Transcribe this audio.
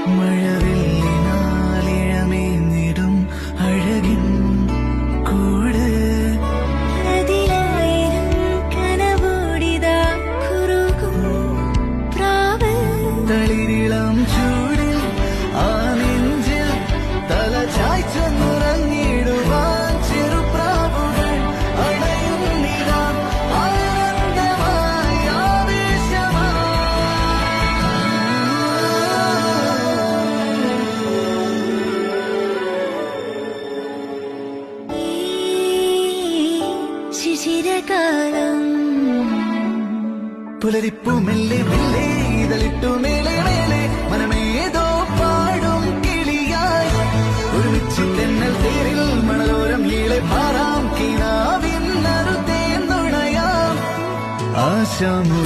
മഴവില്ലിനാലിഴമേഞ്ഞിടും അഴകിൻ കൂട് അതിലായിരം കനവോടിതാ കുറുകും പ്രാവ് തളിരിളം ചൂടിൽ ആ നെഞ്ചിൽ തല ചായ്ച്ചൊന്നുറങ്ങിടുവാൻ ചെറുപ്രാവുകൾ അണയുന്നിതാ ആനന്ദമായി ഈ ശിശിരകാലം പുലരിപ്പു മെല്ലെ മെല്ലെ ഇതളിട്ടു മേലെ മേലെ മനമേതോ പാടും കിളിയായി ഒരുമിച്ച് തെന്നൽ തേരിൽ മണലോരം ഈളെ പാറാം കിനാവിൻ നറുതേൻ നുണയാം ആശാമു